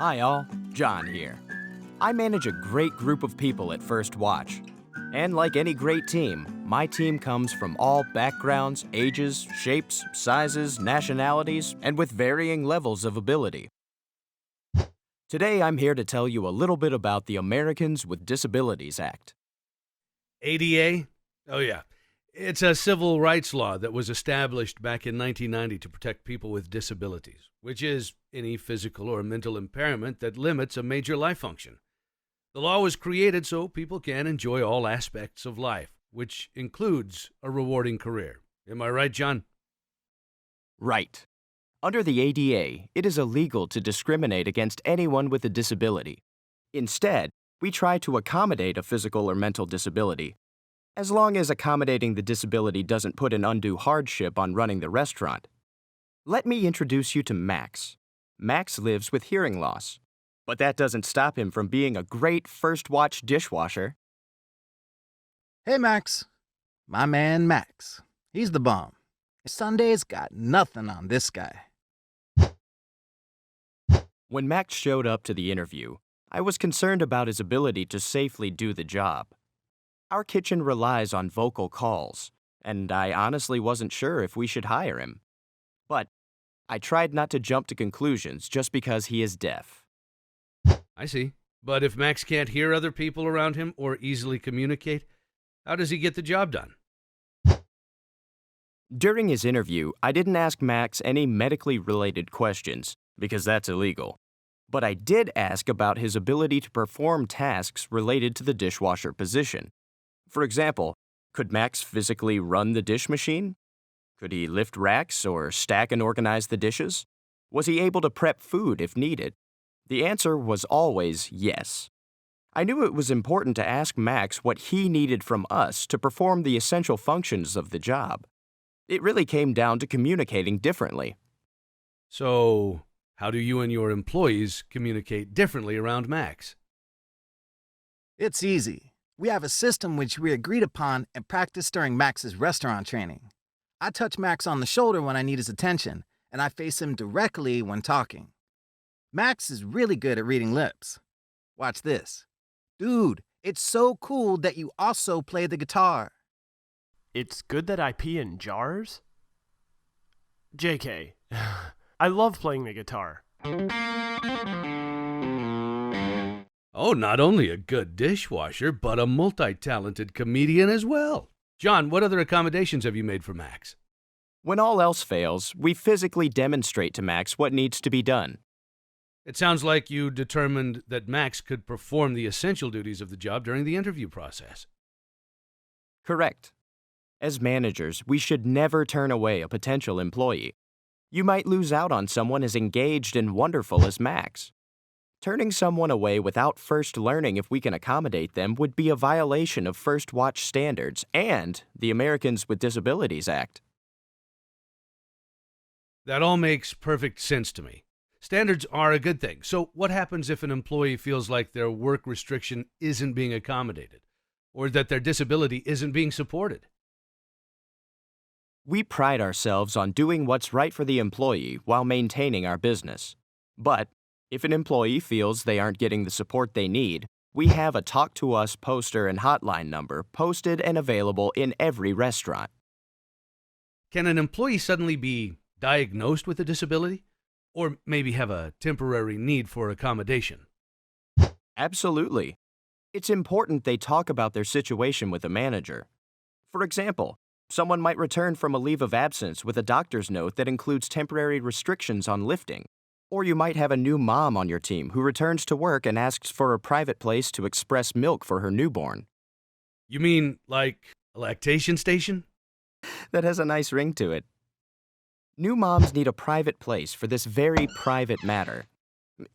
Hi all, John here. I manage a great group of people at First Watch. And like any great team, my team comes from all backgrounds, ages, shapes, sizes, nationalities, and with varying levels of ability. Today I'm here to tell you a little bit about the Americans with Disabilities Act. ADA? Oh, yeah. It's a civil rights law that was established back in 1990 to protect people with disabilities, which is any physical or mental impairment that limits a major life function. The law was created so people can enjoy all aspects of life, which includes a rewarding career. Am I right, John? Right. Under the ADA, it is illegal to discriminate against anyone with a disability. Instead, we try to accommodate a physical or mental disability, as long as accommodating the disability doesn't put an undue hardship on running the restaurant. Let me introduce you to Max. Max lives with hearing loss, but that doesn't stop him from being a great First Watch dishwasher. Hey, Max. My man Max. He's the bomb. Sunday's got nothing on this guy. When Max showed up to the interview, I was concerned about his ability to safely do the job. Our kitchen relies on vocal calls, and I honestly wasn't sure if we should hire him. But I tried not to jump to conclusions just because he is deaf. I see. But if Max can't hear other people around him or easily communicate, how does he get the job done? During his interview, I didn't ask Max any medically related questions, because that's illegal. But I did ask about his ability to perform tasks related to the dishwasher position. For example, could Max physically run the dish machine? Could he lift racks or stack and organize the dishes? Was he able to prep food if needed? The answer was always yes. I knew it was important to ask Max what he needed from us to perform the essential functions of the job. It really came down to communicating differently. So, how do you and your employees communicate differently around Max? It's easy. We have a system which we agreed upon and practiced during Max's restaurant training. I touch Max on the shoulder when I need his attention, and I face him directly when talking. Max is really good at reading lips. Watch this. Dude, it's so cool that you also play the guitar. It's good that I pee in jars? JK, I love playing the guitar. Oh, not only a good dishwasher, but a multi-talented comedian as well. John, what other accommodations have you made for Max? When all else fails, we physically demonstrate to Max what needs to be done. It sounds like you determined that Max could perform the essential duties of the job during the interview process. Correct. As managers, we should never turn away a potential employee. You might lose out on someone as engaged and wonderful as Max. Turning someone away without first learning if we can accommodate them would be a violation of First Watch standards and the Americans with Disabilities Act. That all makes perfect sense to me. Standards are a good thing. So what happens if an employee feels like their work restriction isn't being accommodated, or that their disability isn't being supported? We pride ourselves on doing what's right for the employee while maintaining our business. But if an employee feels they aren't getting the support they need, we have a Talk to Us poster and hotline number posted and available in every restaurant. Can an employee suddenly be diagnosed with a disability? Or maybe have a temporary need for accommodation? Absolutely. It's important they talk about their situation with a manager. For example, someone might return from a leave of absence with a doctor's note that includes temporary restrictions on lifting. Or you might have a new mom on your team who returns to work and asks for a private place to express milk for her newborn. You mean like a lactation station? That has a nice ring to it. New moms need a private place for this very private matter.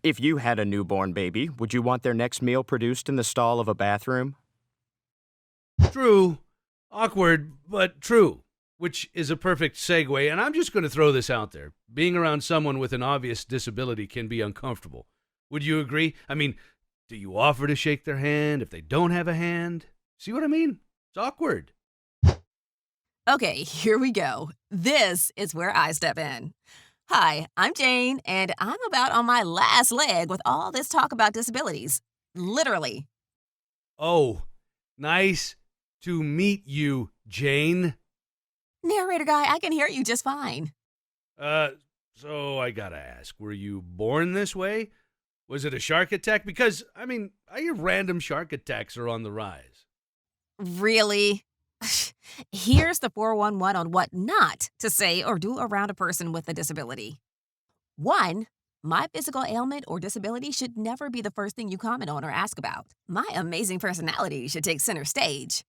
If you had a newborn baby, would you want their next meal produced in the stall of a bathroom? True. Awkward, but true. Which is a perfect segue, and I'm just going to throw this out there. Being around someone with an obvious disability can be uncomfortable. Would you agree? I mean, do you offer to shake their hand if they don't have a hand? See what I mean? It's awkward. Okay, here we go. This is where I step in. Hi, I'm Jane, and I'm about on my last leg with all this talk about disabilities. Literally. Oh, nice to meet you, Jane. Narrator guy, I can hear you just fine. So I gotta ask, were you born this way? Was it a shark attack? Because, I hear random shark attacks are on the rise. Really? Here's the 411 on what not to say or do around a person with a disability. 1. My physical ailment or disability should never be the first thing you comment on or ask about. My amazing personality should take center stage.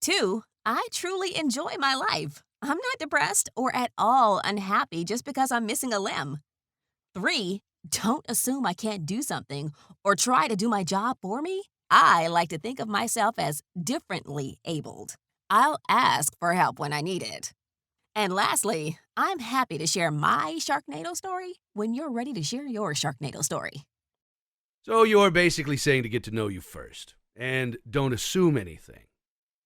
2. I truly enjoy my life. I'm not depressed or at all unhappy just because I'm missing a limb. 3. Don't assume I can't do something or try to do my job for me. I like to think of myself as differently abled. I'll ask for help when I need it. And lastly, I'm happy to share my Sharknado story when you're ready to share your Sharknado story. So you're basically saying to get to know you first, and don't assume anything.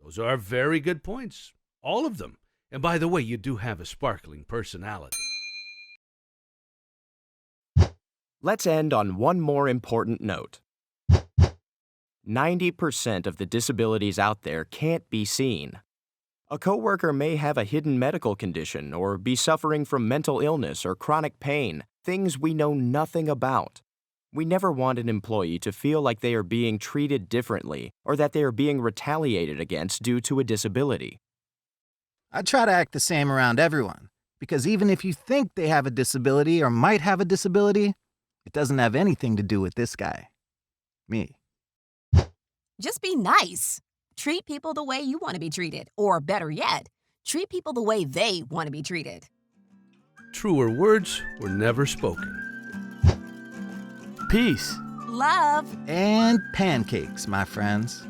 Those are very good points, all of them. And by the way, you do have a sparkling personality. Let's end on one more important note. 90% of the disabilities out there can't be seen. A coworker may have a hidden medical condition or be suffering from mental illness or chronic pain, things we know nothing about. We never want an employee to feel like they are being treated differently or that they are being retaliated against due to a disability. I try to act the same around everyone, because even if you think they have a disability or might have a disability, it doesn't have anything to do with this guy. Me. Just be nice. Treat people the way you want to be treated. Or better yet, treat people the way they want to be treated. Truer words were never spoken. Peace. Love. And pancakes, my friends.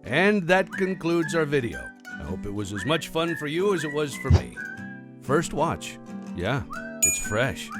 And that concludes our video. I hope it was as much fun for you as it was for me. First watch. Yeah, it's fresh.